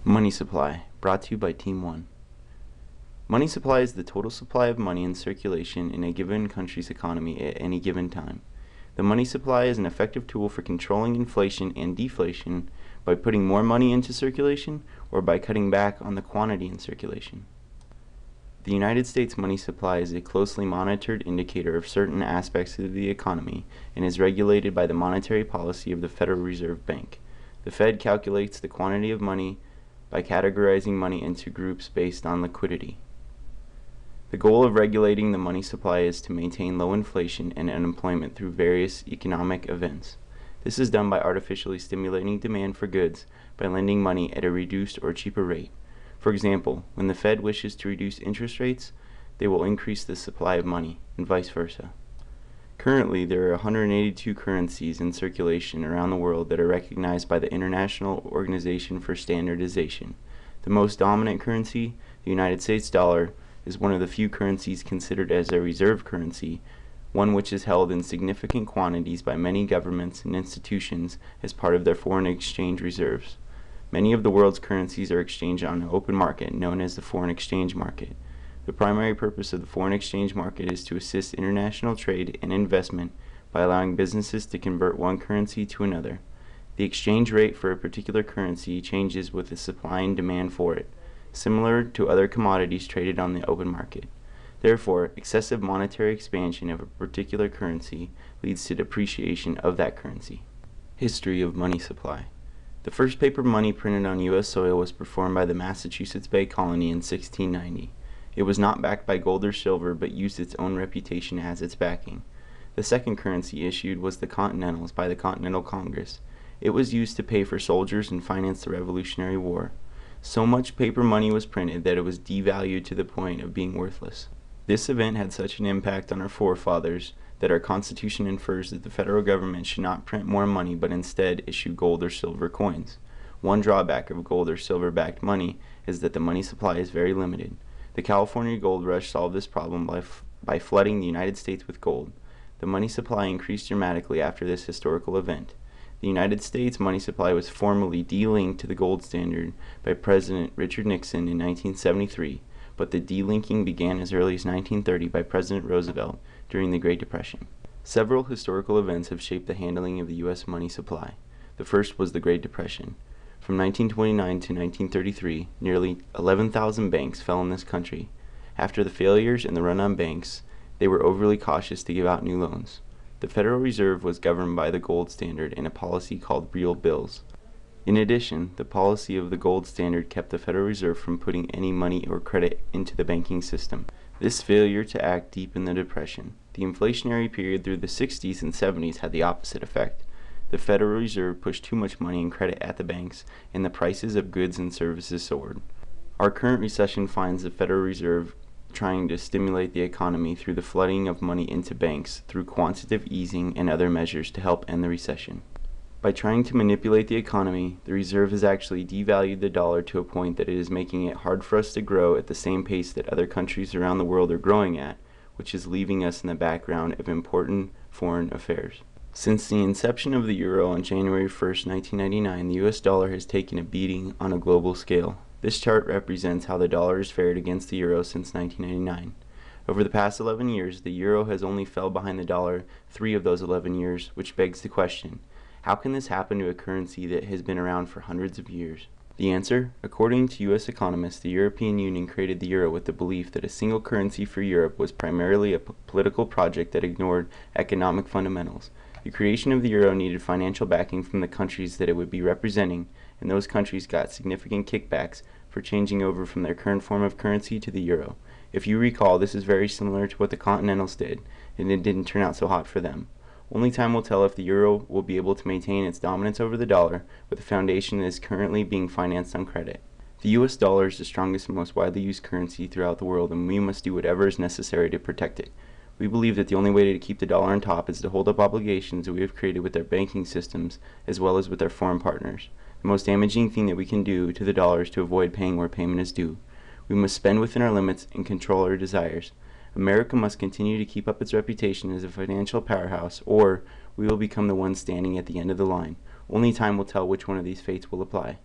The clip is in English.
Money supply, brought to you by Team 1. Money supply is the total supply of money in circulation in a given country's economy at any given time. The money supply is an effective tool for controlling inflation and deflation by putting more money into circulation or by cutting back on the quantity in circulation. The United States money supply is a closely monitored indicator of certain aspects of the economy and is regulated by the monetary policy of the Federal Reserve Bank. The Fed calculates the quantity of money by categorizing money into groups based on liquidity. The goal of regulating the money supply is to maintain low inflation and unemployment through various economic events. This is done by artificially stimulating demand for goods by lending money at a reduced or cheaper rate. For example, when the Fed wishes to reduce interest rates, they will increase the supply of money, and vice versa. Currently, there are 182 currencies in circulation around the world that are recognized by the International Organization for Standardization. The most dominant currency, the United States dollar, is one of the few currencies considered as a reserve currency, one which is held in significant quantities by many governments and institutions as part of their foreign exchange reserves. Many of the world's currencies are exchanged on an open market known as the foreign exchange market. The primary purpose of the foreign exchange market is to assist international trade and investment by allowing businesses to convert one currency to another. The exchange rate for a particular currency changes with the supply and demand for it, similar to other commodities traded on the open market. Therefore, excessive monetary expansion of a particular currency leads to depreciation of that currency. History of money supply. The first paper money printed on U.S. soil was performed by the Massachusetts Bay Colony in 1690. It was not backed by gold or silver, but used its own reputation as its backing. The second currency issued was the Continentals by the Continental Congress. It was used to pay for soldiers and finance the Revolutionary War. So much paper money was printed that it was devalued to the point of being worthless. This event had such an impact on our forefathers that our Constitution infers that the federal government should not print more money but instead issue gold or silver coins. One drawback of gold or silver-backed money is that the money supply is very limited. The California gold rush solved this problem by flooding the United States with gold. The money supply increased dramatically after this historical event. The United States money supply was formally delinked to the gold standard by President Richard Nixon in 1973, but the delinking began as early as 1930 by President Roosevelt during the Great Depression. Several historical events have shaped the handling of the U.S. money supply. The first was the Great Depression. From 1929 to 1933, nearly 11,000 banks fell in this country. After the failures and the run on banks, they were overly cautious to give out new loans. The Federal Reserve was governed by the gold standard and a policy called real bills. In addition, the policy of the gold standard kept the Federal Reserve from putting any money or credit into the banking system. This failure to act deepened the Depression. The inflationary period through the 60s and 70s had the opposite effect. The Federal Reserve pushed too much money and credit at the banks, and the prices of goods and services soared. Our current recession finds the Federal Reserve trying to stimulate the economy through the flooding of money into banks through quantitative easing and other measures to help end the recession. By trying to manipulate the economy, the Reserve has actually devalued the dollar to a point that it is making it hard for us to grow at the same pace that other countries around the world are growing at, which is leaving us in the background of important foreign affairs. Since the inception of the euro on January 1, 1999, the US dollar has taken a beating on a global scale. This chart represents how the dollar has fared against the euro since 1999. Over the past 11 years, the euro has only fell behind the dollar 3 of those 11 years, which begs the question, how can this happen to a currency that has been around for hundreds of years? The answer? According to U.S. economists, the European Union created the euro with the belief that a single currency for Europe was primarily a political project that ignored economic fundamentals. The creation of the euro needed financial backing from the countries that it would be representing, and those countries got significant kickbacks for changing over from their current form of currency to the euro. If you recall, this is very similar to what the Continentals did, and it didn't turn out so hot for them. Only time will tell if the euro will be able to maintain its dominance over the dollar with a foundation that is currently being financed on credit. The US dollar is the strongest and most widely used currency throughout the world, and we must do whatever is necessary to protect it. We believe that the only way to keep the dollar on top is to hold up obligations that we have created with our banking systems as well as with our foreign partners. The most damaging thing that we can do to the dollar is to avoid paying where payment is due. We must spend within our limits and control our desires. America must continue to keep up its reputation as a financial powerhouse, or we will become the ones standing at the end of the line. Only time will tell which one of these fates will apply.